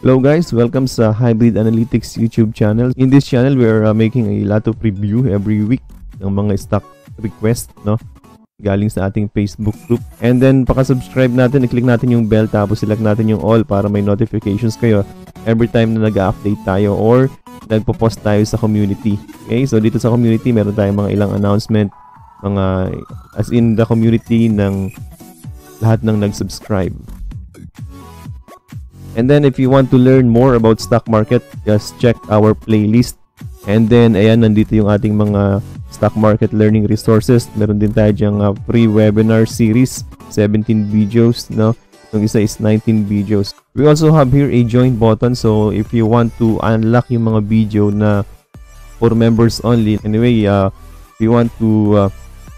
Hello guys, welcome sa Hybrid Analytics YouTube channel. In this channel, we are making a lot of review every week ng mga stock request, no? Galing sa ating Facebook group. And then, paka-subscribe natin, i-click natin yung bell, tapos select natin yung all para may notifications kayo every time na nag-update tayo or nagpo-post tayo sa community. Okay, so dito sa community, meron tayong mga ilang announcement, mga as in the community ng lahat ng nag-subscribe. And then if you want to learn more about stock market, just check our playlist. And then ayan, nandito yung ating mga stock market learning resources. Meron din tayo diyang free webinar series, 17 videos, no? Yung isa is 19 videos. We also have here a join button, so if you want to unlock yung mga video na for members only. Anyway, if you want to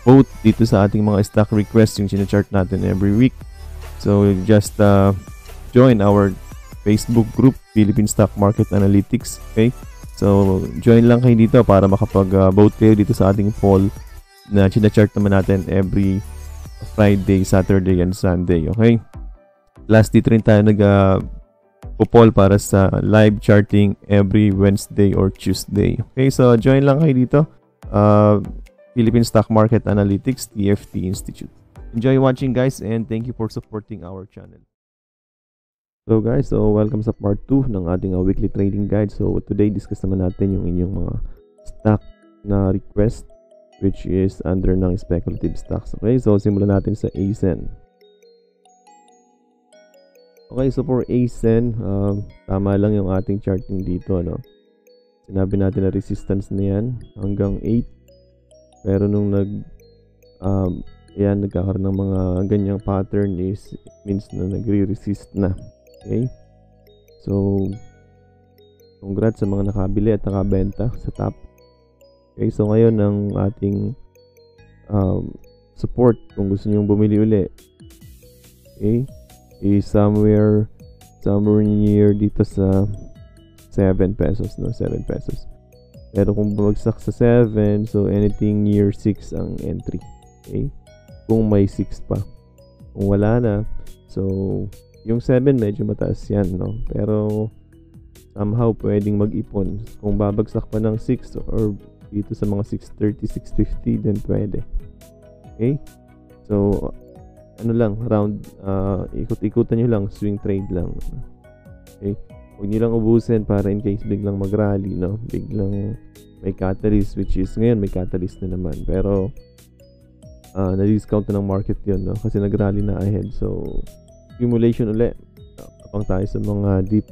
vote dito sa ating mga stock requests, yung sinachart natin every week. So just join our Facebook group, Philippine Stock Market Analytics. Okay? So, join lang kayo dito para makapag-vote kayo dito sa ating poll na sinachart naman natin every Friday, Saturday, and Sunday. Okay? Last dito rin tayo nag-poll para sa live charting every Wednesday or Tuesday. Okay? So, join lang kayo dito. Philippine Stock Market Analytics, TFT Institute. Enjoy watching guys, and thank you for supporting our channel. So guys, welcome sa part 2 ng ating weekly trading guide. So today discuss naman natin yung inyong mga stock na request which is under ng speculative stocks. Okay, so simulan natin sa ASEN. Okay, so for ASEN, tama lang yung ating charting dito, no? Sinabi natin na resistance na yan hanggang 8. Pero nung nagkakaroon ng mga ganyang pattern is it means na nagre-resist na. Okay, so congrats sa mga nakabili at nakabenta sa top. Okay, so ngayon ang ating support kung gusto niyo bumili uli, okay, is somewhere near dito sa 7 pesos, no? 7 pesos. Pero kung bumagsak sa 7, so anything near 6 ang entry. Okay, kung may 6 pa. Kung wala na, so yung 7 medyo mataas yan, no? Pero somehow pwedeng mag-ipon. Kung babagsak pa ng 6 or dito sa mga 630, 650, then pwede. Okay? So, ano lang, around, ikot-ikutan nyo lang, swing trade lang. Okay? Huwag nyo lang ubusin para in case biglang mag-rally, no? Biglang may catalyst, which is ngayon may catalyst na naman. Pero, na-discount na ng market yun, no? Kasi nag-rally na ahead. So, accumulation ulit. Kapang tayo sa mga dip.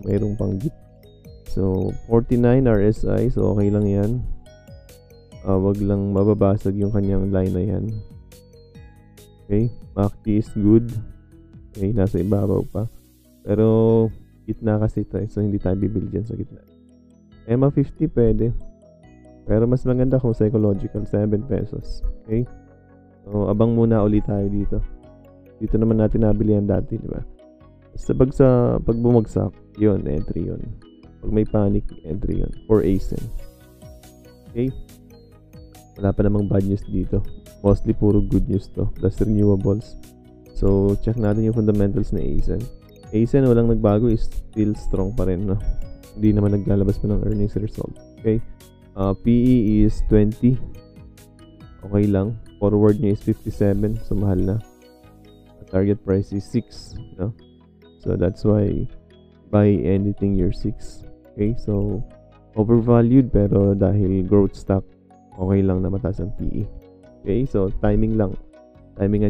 Mayroong pang dip. So, 49 RSI. So, okay lang yan. Wag lang mababasag yung kanyang line na yan. Okay. MACD is good. Okay. Nasa ibabaw pa. Pero, gitna kasi ito. So, hindi tayo bibili dyan sa gitna. EMA 50 pwede. Pero, mas maganda kung psychological. 7 pesos. Okay. So, abang muna ulit tayo dito. Dito naman natin nabili yan dati, di ba? Pag bumagsak, yun, entry yun. Pag may panic, entry yun. For ASEN. Okay? Wala pa namang bad news dito. Mostly puro good news to. Plus renewables. So, check natin yung fundamentals na ASEN. ASEN, walang nagbago, is still strong pa rin, no? Hindi naman naglalabas pa ng earnings result. Okay? PE is 20. Okay lang. Forward niya is 57. So, mahal na. Target price is 6, no? So that's why buy anything near 6. Okay, so overvalued pero dahil growth stock, okay lang na mataas ang PE. Okay, so timingan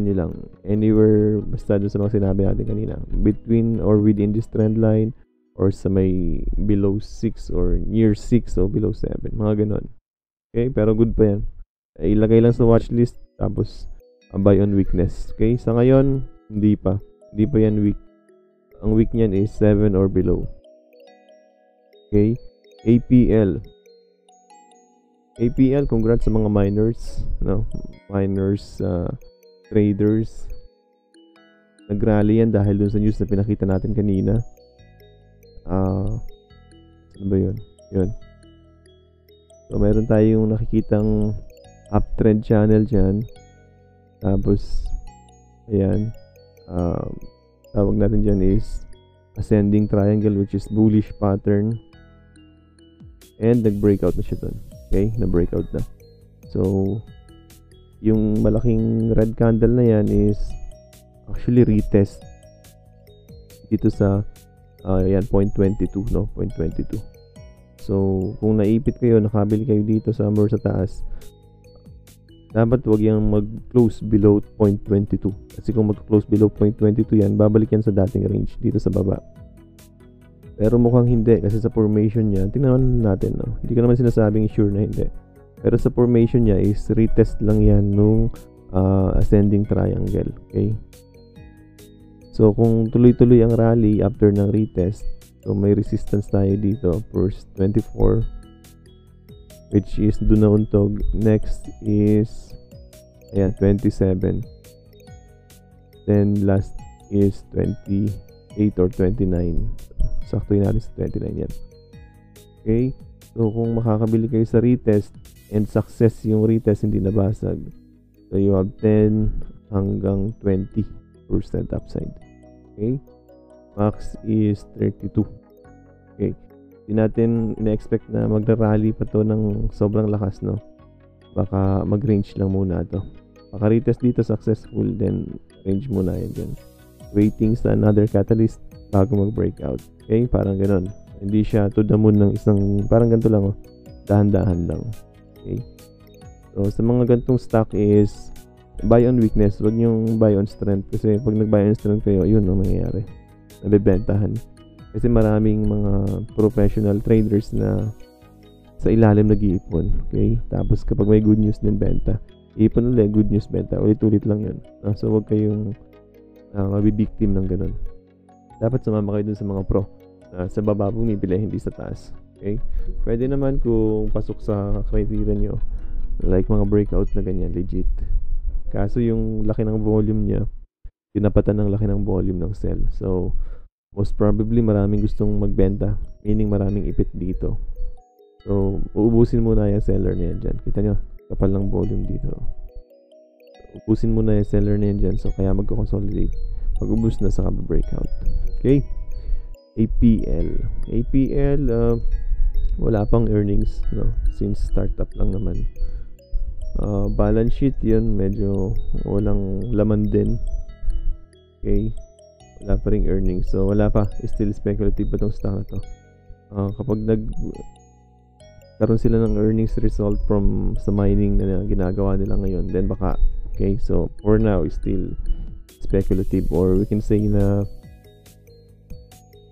nyo lang anywhere, basta doon sa mga sinabi natin kanina, between or within this trend line or sa may below 6 or near 6 o below 7, mga ganon. Okay, pero good pa yan. Ilagay lang sa watchlist tapos buy on weakness. Okay, sa ngayon hindi pa yan weak. Ang weak niyan is 7 or below. Okay, APL, congrats sa mga miners, no? Miners, traders. Nag-rally yan dahil dun sa news na pinakita natin kanina. Ano ba yun? Yun. So meron tayong nakikitang uptrend channel dyan. Tapos ayan, tawag natin dyan is ascending triangle which is bullish pattern, and nag-breakout na siya dun. Okay, na-breakout na. So yung malaking red candle na yan is actually retest dito sa yan 0.22, no, 0.22. So kung naipit kayo, nakabili kayo dito somewhere sa taas, dapat wag yung mag-close below 0.22. Kasi kung mag-close below 0.22 yan, babalik yan sa dating range dito sa baba. Pero mukhang hindi kasi sa formation niya, tingnan natin, no? Hindi ko naman sinasabing sure na hindi. Pero sa formation niya is retest lang yan nung ascending triangle. Okay? So kung tuloy-tuloy ang rally after ng retest, so may resistance tayo dito. First 24, which is doon na untog. Next is ayan 27. Then last is 28 or 29. Saktuhin natin sa 29 yan. Okay? So kung makakabili kayo sa retest and success yung retest, hindi nabasag, so you have 10 hanggang 20% upside. Okay? Max is 32. Okay? Hindi natin ina-expect na magra-rally pa to ng sobrang lakas, no? Baka mag-range lang muna to. Baka retest dito successful, then range muna yan dyan. Waiting sa another catalyst bago mag-breakout. Okay? Parang ganun. Hindi siya to the moon ng isang, parang ganito lang, oh. Dahan-dahan lang. Okay? So, sa mga gantong stock is buy on weakness. Huwag nyong buy on strength. Kasi pag nag-buy on strength kayo, yun ang nangyayari. Nabibentahan. Kasi maraming mga professional traders na sa ilalim nag-iipon. Okay? Tapos kapag may good news din, benta. Ipon ulit, good news, benta. Ulit-ulit lang yun. So, huwag kayong mabibiktim ng ganun. Dapat sumama kayo dun sa mga pro. Sa baba bumibili, hindi sa taas. Okay? Pwede naman kung pasok sa criteria nyo, like mga breakout na ganyan, legit. Kaso yung laki ng volume niya, tinapatan ng laki ng volume ng sell. So, most probably maraming gustong magbenta, meaning maraming ipit dito. So, uubusin muna yung seller na yan dyan. Kita nyo, kapal ng volume dito. Ubusin muna yung seller na yan dyan. So, kaya magko-consolidate. Pag-ubus na sa breakout. Okay? APL, wala pang earnings, no? Since startup lang naman. Balance sheet yun, medyo walang laman din. Okay? Wala pa ring earnings. So, wala pa. Still speculative pa tong stock na to. Kapag karoon sila ng earnings result from sa mining na ginagawa nila ngayon, then baka, okay? So, for now, still speculative, or we can say na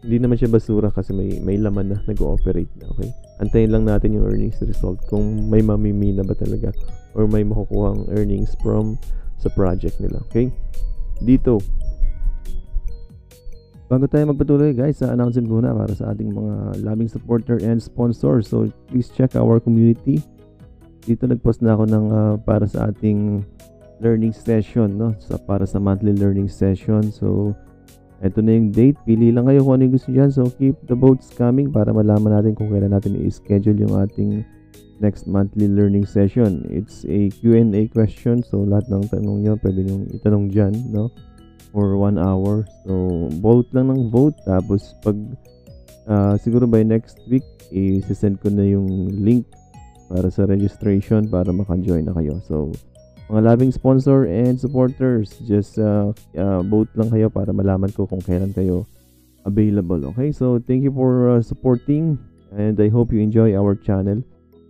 hindi naman siya basura kasi may laman na nag-ooperate na. Okay? Antayin lang natin yung earnings result kung may mamimi na ba talaga or may makukuhang earnings from sa project nila. Okay? Dito, bago tayo magpatuloy guys, sa announcement muna para sa ating mga labing supporter and sponsor. So please check our community. Dito nagpost na ako ng para sa ating learning session, no? Para sa monthly learning session. So ito na yung date. Pili lang kayo kung ano yung gusto dyan. So, keep the votes coming para malaman natin kung kailan natin i-schedule yung ating next monthly learning session. It's a Q&A question. So, lahat ng tanong nyo, pwede nyo itanong dyan, no? For 1 hour. So, vote lang ng vote. Tapos, pag siguro by next week, i-send ko na yung link para sa registration para maka-join na kayo. So, mga labing sponsor and supporters, just vote lang kayo para malaman ko kung kailan kayo available. Okay, so thank you for supporting, and I hope you enjoy our channel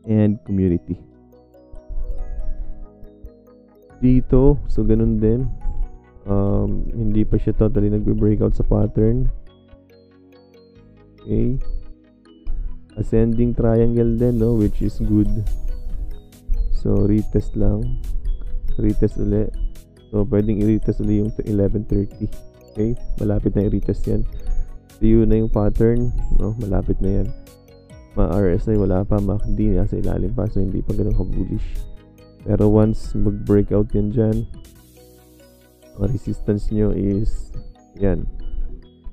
and community. Dito, so ganun din, hindi pa siya totally nagbe-breakout sa pattern. Okay, ascending triangle din, no, which is good. So retest lang. Retest ulit. So, pwedeng i-retest ulit yung 11:30. Okay? Malapit na i-retest yan. So, yun na yung pattern. No? Malapit na yan. Ma-RSI, wala pa. MACD, nasa ilalim pa. So, hindi pa ganun ka-bullish. Pero once mag-breakout yan dyan, ang resistance nyo is yan.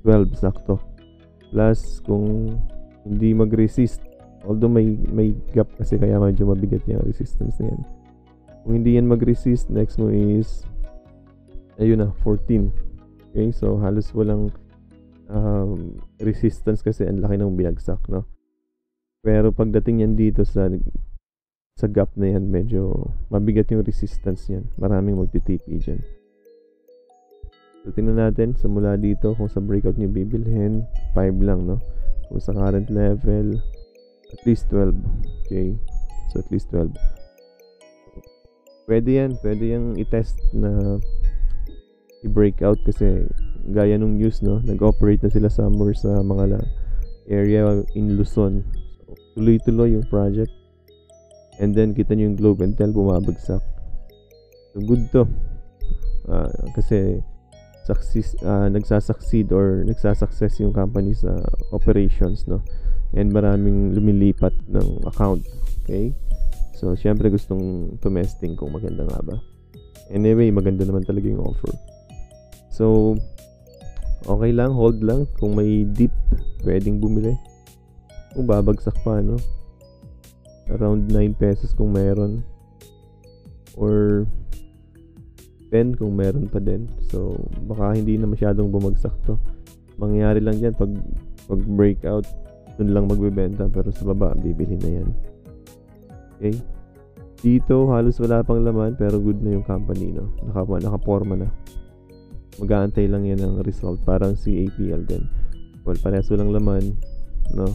12, sakto. Plus, kung hindi mag-resist, although may gap kasi kaya medyo mabigat yung resistance na yan. Kung hindi yan mag-resist, next mo is ayun na, 14. Okay, so halos walang resistance kasi ang laki ng binagsak, no? Pero pagdating yan dito sa gap na yan, medyo mabigat yung resistance yan. Maraming magti-TP dyan. So tingnan natin simula dito kung sa breakout nyo bibilhin. 5 lang, no? Kung sa current level, at least 12. Okay, so at least 12. Pwede yung i-test na i-breakout kasi gaya nung news, no, nag-operate na sila somewhere sa mga area in Luzon. So, tuloy-tuloy yung project. And then kita nyo yung Globe and Tel bumabagsak. So good to. Kasi nagsasucceed or nagsasuccess yung company sa operations, no. And maraming lumilipat ng account. Okay? So, syempre gustong tumesting kung maganda nga ba. Anyway, maganda naman talaga yung offer. So, okay lang, hold lang. Kung may dip, pwedeng bumili. Kung babagsak pa, no? Around 9 pesos kung meron. Or 10 kung meron pa din. So, baka hindi na masyadong bumagsak to. Mangyayari lang dyan, pag breakout, dun lang magbebenta. Pero sa baba, bibili na yan. Okay. Dito halos wala pang laman pero good na yung company, no. Nakaporma na. Mag-aantay lang yan ng result, parang si APL din. Well, parehas walang laman, no.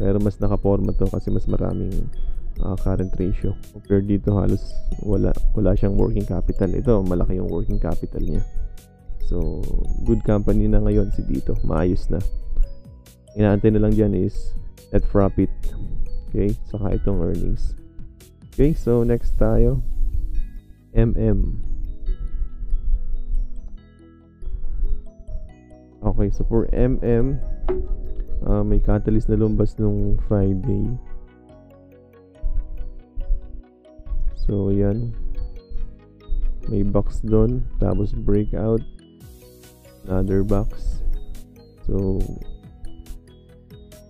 Pero mas nakaporma to kasi mas maraming current ratio. Compared dito halos wala siyang working capital. Ito malaki yung working capital niya. So good company na ngayon si dito. Maayos na. Inaantay na lang dyan is net profit. Okay, saka itong earnings. Okay, so next tayo. Okay, so for may catalyst na lumabas nung Friday. So yan, may box doon, tapos breakout, another box. So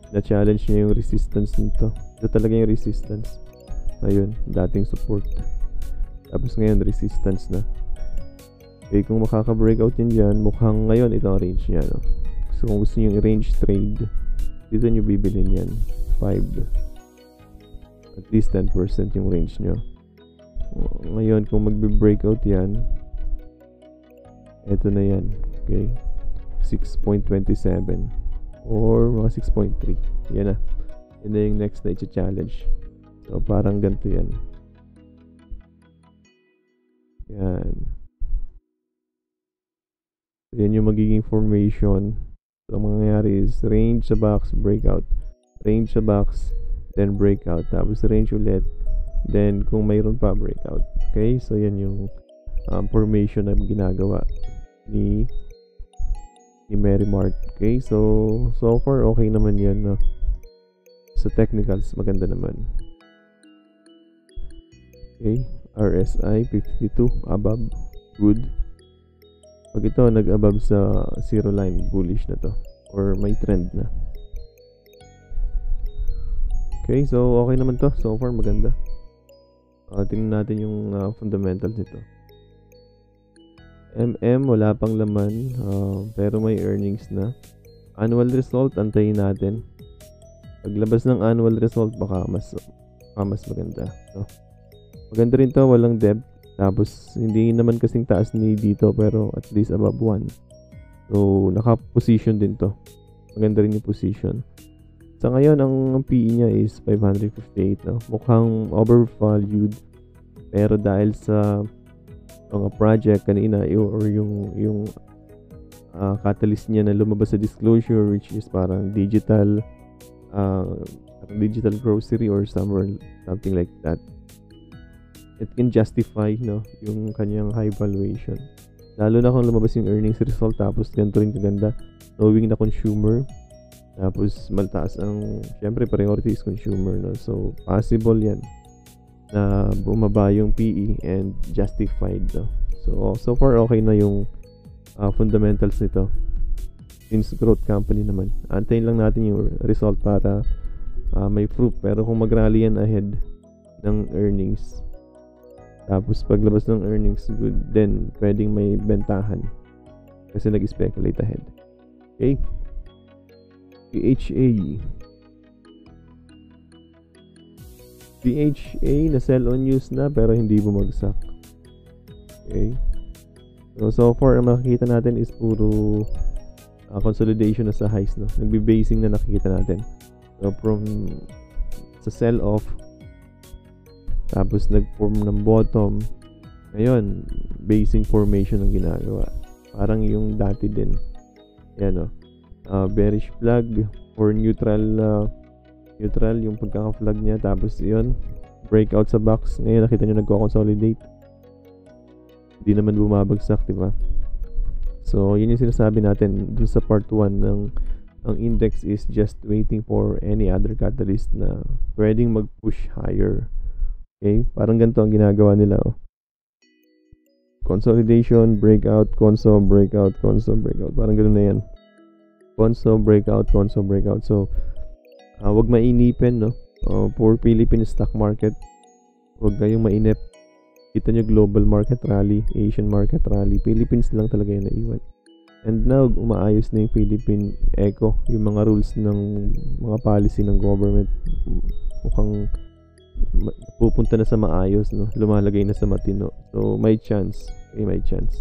na-challenge niya yung resistance nito. Ito talaga yung resistance. Ayun, dating support. Tapos ngayon, resistance na. Okay, kung makaka-breakout yun dyan, mukhang ngayon ito ang range niya, no? So kung gusto nyo yung range trade, dito nyo bibilin yan. 5. At least 10% yung range nyo. Ngayon, kung magbe-breakout yan, ito na yan. Okay, 6.27 or mga 6.3. Yan na. Yan na yung next na i-challenge. So, parang ganito yan. Yan. So, yan yung magiging formation. So, ang mangyayari is range sa box, breakout. Range sa box, then breakout. Tapos range ulit. Then, kung mayroon pa, breakout. Okay? So, yan yung formation na ginagawa ni Merrimart. Okay? So far, okay naman yan, no? Sa technicals, maganda naman. Okay, RSI 52 above, good. Pag ito nag-above sa zero line, bullish na to or may trend na. Okay, so okay naman to. So far maganda. Tingnan natin yung fundamentals nito. Wala pang laman, pero may earnings na. Annual result, antayin natin. Paglabas ng annual result, baka mas maganda, no? Maganda rin to, walang depth. Tapos hindi naman kasing taas ni dito, pero at least above 1. So naka-position din to. Maganda rin yung position. Sa ngayon, ang PE niya is 558, no? Mukhang overvalued. Pero dahil sa mga project kanina or yung catalyst niya na lumabas sa disclosure, which is parang digital grocery or something like that, it can justify, no, yung kanyang high valuation. Lalo na kung lumabas yung earnings result tapos ganito rin kaganda, knowing na consumer, tapos maltaas ang, syempre priority is consumer, no? So possible yan na bumaba yung PE and justified, no? So far okay na yung fundamentals nito since growth company naman. Antayin lang natin yung result para may proof. Pero kung mag-rally yan ahead ng earnings, tapos paglabas ng earnings good, then pwedeng may bentahan kasi nag-speculate ahead. Okay, PHA. PHA na sell on news na pero hindi bumagsak. Okay. So far ang makikita natin is puro consolidation na sa highs, no. Nagbe-basing na nakikita natin. So from sa sell off tapos nag-form ng bottom. Ngayon, basing formation ang ginagawa. Parang yung dati din. Yan, no. Bearish flag or neutral yung pagkaka-flag niya, tapos yun breakout sa box. Ngayon nakita nyo nagko-consolidate, hindi naman bumabagsak, diba? So yun yung sinasabi natin dun sa part 1 ng ang index is just waiting for any other catalyst na pwedeng mag-push higher. Okay, parang ganito ang ginagawa nila, oh. Consolidation, breakout, conso, breakout, conso, breakout, parang ganoon na yan. Conso, breakout, conso, breakout. So wag mainipin, no. For Philippine stock market, wag kayong mainip. Kita nyo global market rally, Asian market rally, Philippines lang talaga yung naiwan. And now umaayos na yung Philippine eco, yung mga rules ng mga policy ng government mukhang pupunta na sa maayos, no. Lumalagay na sa matino. So may chance, may chance.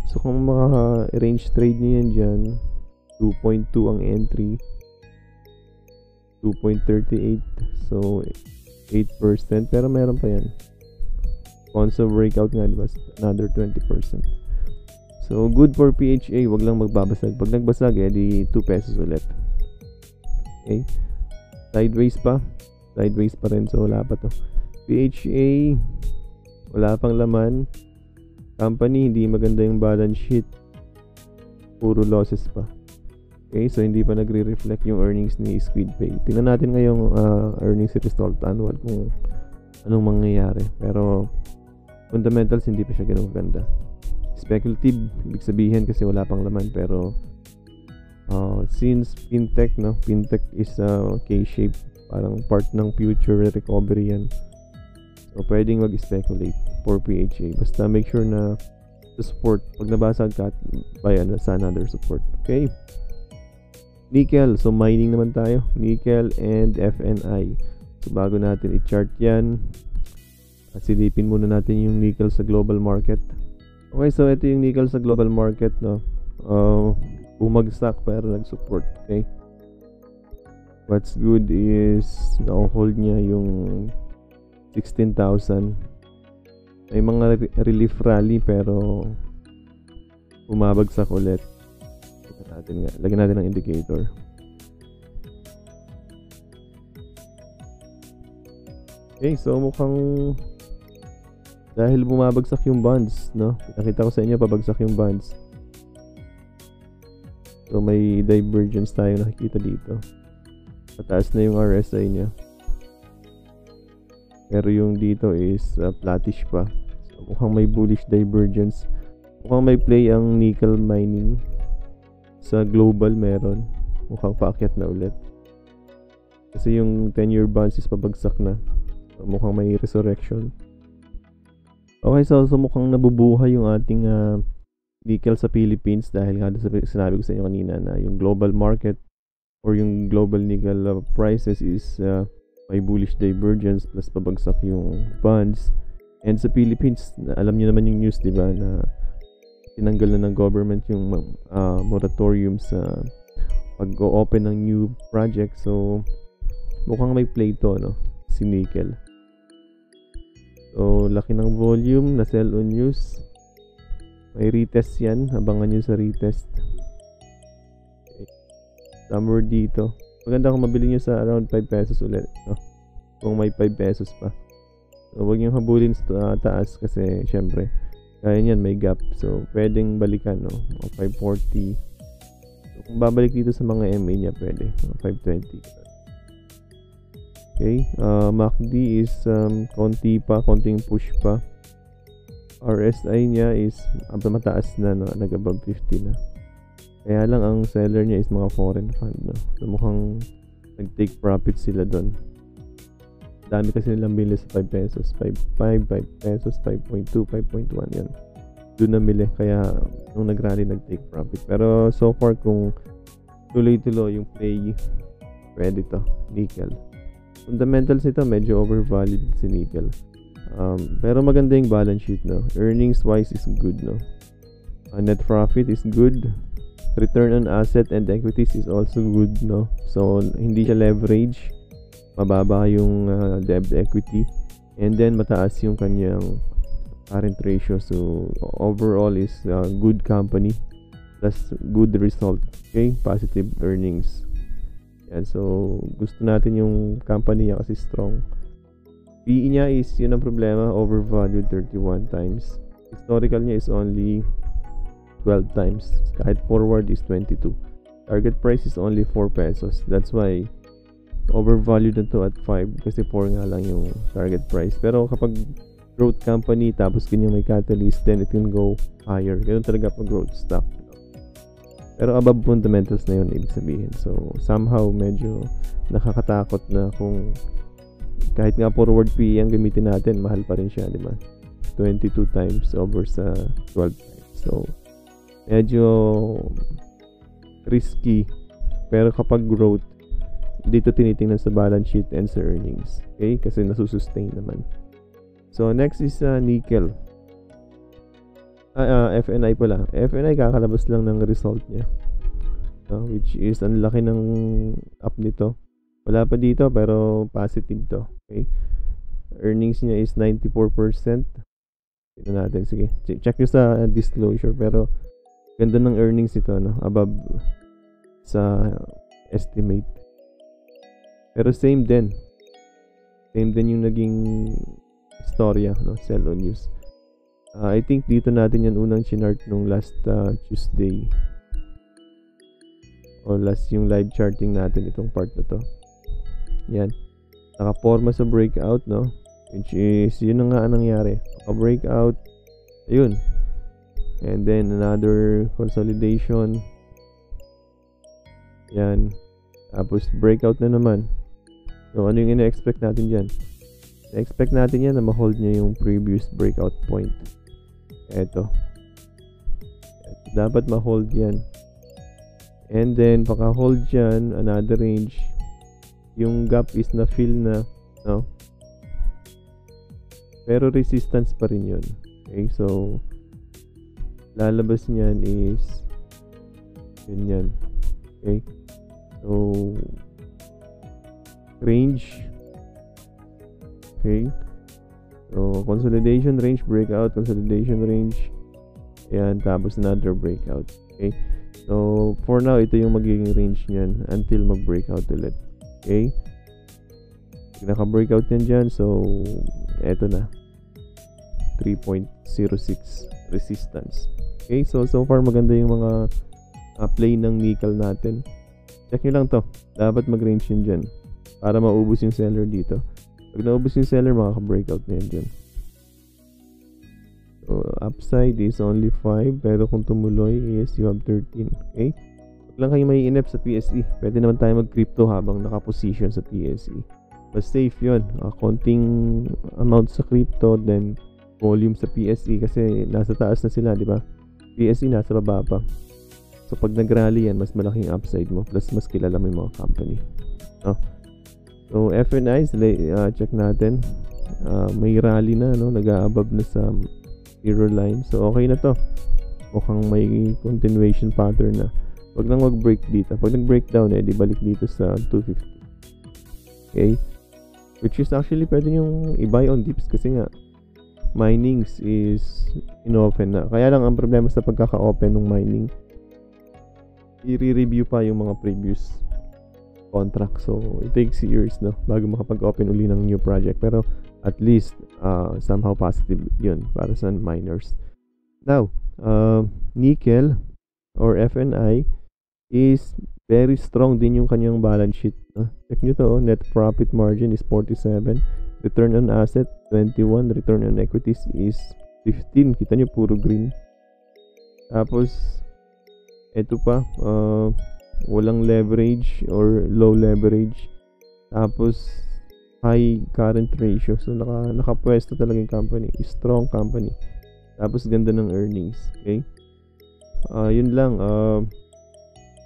So kung maka-range trade niyo yan dyan, 2.2 ang entry, 2.38, so 8%, pero meron pa yan. Conso breakout nga, diba? Another 20%. So good for PHA, wag lang magbabasag. Pag nagbasag, di 2 pesos ulit. Okay, sideways pa rin, so wala pa to. PHA, wala pang laman. Company, hindi maganda yung balance sheet, puro losses pa. Okay, so hindi pa nagre-reflect yung earnings ni Squidpay. Tingnan natin ngayong earnings result annual kung anong mangyayari. Pero fundamentals hindi pa siya ganun ganda. Speculative, ibig sabihin kasi wala pang laman. Pero since fintech, no, fintech is K-shape, parang part ng future recovery yan. So pwedeng mag-speculate for PHA. Basta make sure na to support. Pag nabasag ka, buy sa another support. Okay. Nickel, so mining naman tayo. Nickel and FNI. So bago natin i-chart yan, silipin muna natin yung nickel sa global market. Okay, so ito yung nickel sa global market, no. Bumagsak pero nag-support. Okay, what's good is na-hold niya yung 16,000. May mga relief rally pero bumabagsak ulit. Lagyan natin ng indicator. Okay, so mukhang dahil bumabagsak yung bonds, no? Nakita ko sa inyo pabagsak yung bonds. So may divergence tayo nakikita dito. Pataas na yung RSI niya. Pero yung dito is flattish pa. So mukhang may bullish divergence. Mukhang may play ang nickel mining. Sa global meron, mukhang paakyat na ulit kasi yung 10-year bonds is pabagsak na, so, mukhang may resurrection. Okay, so mukhang nabubuhay yung ating nickel sa Philippines dahil nga sinabi ko sa inyo kanina na yung global market or yung global nickel prices is may bullish divergence plus pabagsak yung bonds. And sa Philippines, alam niyo naman yung news, diba, na tinanggal na ng government yung moratorium sa pag-open ng new project. So mukhang may play to, no, si nickel. So laki ng volume na sell on news. May retest yan, abangan nyo sa retest. Okay. Somewhere dito, maganda kung mabili nyo sa around 5 pesos ulit, no? Kung may 5 pesos pa. So huwag nyo habulin sa taas kasi syempre kaya niyan may gap, so pwedeng balikan, no, 540. So, kung babalik dito sa mga MA niya, pwede 520. Okay, MACD is konting push pa. RSI niya is mataas na, no, nag-above 50 na. Kaya lang ang seller niya is mga foreign fund, no. So mukhang nag-take profit sila doon. Dami kasi nilang bili sa 5 pesos, 5 pesos, 5.2, 5.1 yan. Doon na bili, kaya nung nag-rally nag-take profit. Pero so far kung tuloy-tuloy yung play, pwede to, nickel. Fundamentals nito medyo overvalued si nickel. Pero maganda yung balance sheet, no? Earnings wise is good, no? Net profit is good. Return on asset and equities is also good, no? So hindi siya leverage, mababa yung debt equity, and then mataas yung kanyang current ratio. So overall is good company plus good result, okay? Positive earnings. Yan, so gusto natin yung company niya kasi strong. PE niya is, yun ang problema, overvalued 31 times. Historical niya is only 12 times. Kahit forward is 22. Target price is only 4 pesos. That's why overvalued na to at 5 kasi 4 nga lang yung target price. Pero kapag growth company tapos ganyan may catalyst, then it can go higher. Ganun talaga pag growth stock. Pero above fundamentals na yun, ibig sabihin. So somehow medyo nakakatakot na kung kahit nga forward PE ang gamitin natin, mahal pa rin siya, di ba? 22 times over sa 12 times. So medyo risky. Pero kapag growth, dito tinitingnan sa balance sheet and sa earnings. Okay? Kasi nasusustain naman. So next is nickel. FNI pala. FNI kakalabas lang ng result niya. Which is ang laki ng up nito. Wala pa dito pero positive to. Okay? Earnings niya is 94%. Ito natin. Sige. Check nyo sa disclosure. Pero ganda ng earnings ito, no? Above sa estimate. Pero same din. Same din yung naging istorya, no? Sell on news. I think dito natin yan unang chinart nung last Tuesday. O last yung live charting natin itong part na to. Yan. Nakaporma sa breakout, no? Which is, yun na nga nangyari. Naka-breakout. Ayun. And then another consolidation. Yan. Tapos breakout na naman. So ano yung ina-expect natin dyan? Na-expect natin yan na ma-hold niya yung previous breakout point. Eto. Dapat ma-hold yan. And then paka-hold dyan, another range. Yung gap is na-fill na, no? Pero resistance pa rin yun. Okay, so lalabas niyan is ganyan. Okay, so range. Okay, so consolidation range, breakout, consolidation range. Ayan, tapos another breakout. Okay, so for now ito yung magiging range niyan until mag-breakout ulit. Okay, naka-breakout yan dyan, so eto na 3.06 resistance. Okay, so far maganda yung mga play ng nickel natin. Check nyo lang to, dapat mag-range yun dyan para maubos yung seller dito. Pag naubos yung seller, makaka-breakout na yan dyan. So upside is only 5, pero kung tumuloy is you have 13. Okay, wag lang kayo may inep sa PSE. Pwede naman tayo mag-crypto habang naka-position sa PSE. But safe yun, konting amount sa crypto, then volume sa PSE kasi nasa taas na sila, di ba? PSE nasa baba pa. So pag nag-rally yan, mas malaking upside mo, plus mas kilala mo yung mga company. So FNI, check natin. May rally na, no? Nag-a-above na sa zero line. So okay na to. Mukhang may continuation pattern na. Wag lang mag-break dito. Pag nag-breakdown di balik dito sa 250. Okay? Which is actually pwede yung i-buy on dips kasi nga minings is in-open na. Kaya lang ang problema sa pagkaka-open ng mining, i-review pa yung mga previous contract. So it takes years, no, bago makapag-open uli ng new project. Pero at least somehow positive yun para sa miners. Now, nickel or FNI is very strong din yung kanyang balance sheet. Check nyo to, net profit margin is 47, return on asset 21, return on equities is 15. Kita nyo, puro green. Tapos eto pa, walang leverage or low leverage. Tapos high current ratio. So nakapwesto talaga yung company, strong company. Tapos ganda ng earnings. Okay, yun lang.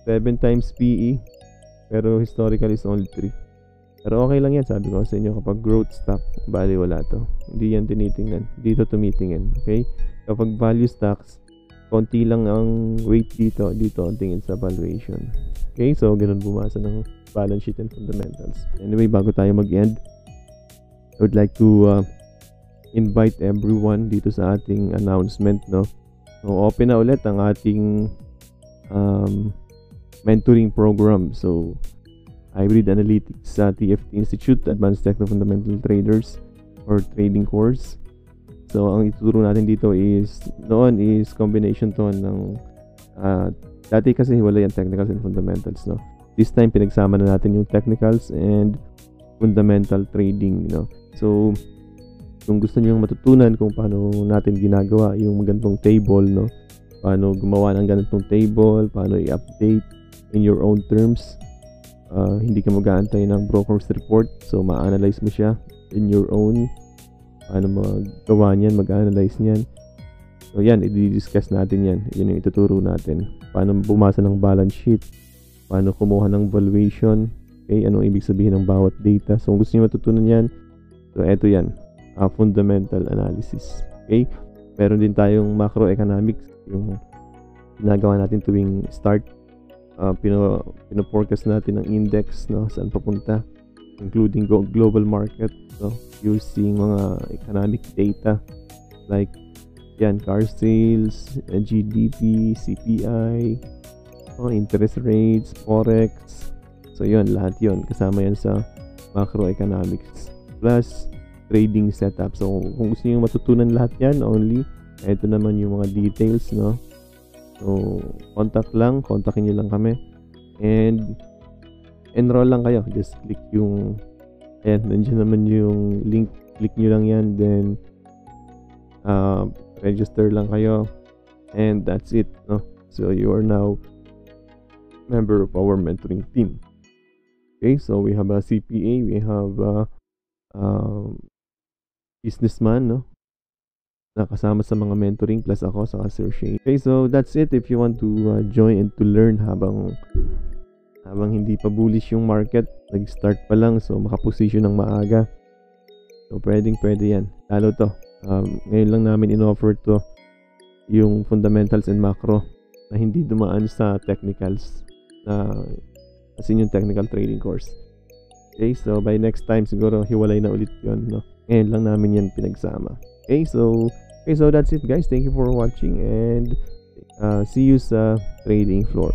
7 times PE, pero historical is only 3. Pero okay lang yan, sabi ko sa inyo, kapag growth stock, bali wala to. Hindi yan tinitingnan. Dito tumitingin, okay? Kapag value stocks, konti lang ang weight dito ang tingin sa valuation. Okay, so ganun bumasa ng balance sheet and fundamentals. Anyway, bago tayo mag-end, I would like to invite everyone dito sa ating announcement, no? So, open na ulit ang ating mentoring program. So, Hybrid Analytics sa TFT Institute, Advanced Techno Fundamental Traders or Trading Course. So, ang ituturo natin dito is combination to ng dati kasi hiwalay ang technicals and fundamentals, no? This time, pinagsama na natin yung technicals and fundamental trading, no? So, kung gusto niyo matutunan kung paano natin ginagawa yung ganitong table, no? Paano gumawa ng ganitong table, paano i-update in your own terms. Hindi ka mag-aantay ng broker's report, so ma-analyze mo siya in your own. Paano magawa niyan, mag-analyze niyan. So yan, i-discuss natin yan. Yun yung ituturo natin. Paano bumasa ng balance sheet, paano kumuha ng valuation, okay, anong ibig sabihin ng bawat data. So kung gusto niyo matutunan yan, so eto yan, fundamental analysis. Okay, meron din tayong macroeconomics, yung ginagawa natin tuwing start. Pino-forecast natin ang index, no, saan papunta, including global market, no, using mga economic data like yan, car sales, GDP, CPI, interest rates, forex. So yun, lahat yun kasama yan sa macroeconomics plus trading setup. So kung gusto niyo matutunan lahat yan, ito naman yung mga details, no. So, kontakin nyo lang kami. And, enroll lang kayo. Just click yung, nandiyan naman yung link. Click nyo lang yan. Then, register lang kayo. And that's it, no? So, you are now member of our mentoring team. Okay, so we have a CPA. We have a businessman, no? Nakasama sa mga mentoring plus ako sa Sir Shane. Okay, so that's it. If you want to join and to learn habang hindi pa bullish yung market, nag-start pa lang, so makaposition ng maaga. So pwede yan. Lalo to. Ngayon lang namin in-offer to yung fundamentals and macro na hindi dumaan sa technicals as in yung technical trading course. Okay, so by next time siguro hiwalay na ulit yun, no? Ngayon lang namin yan pinagsama. Okay, so that's it, guys. Thank you for watching and see you sa trading floor.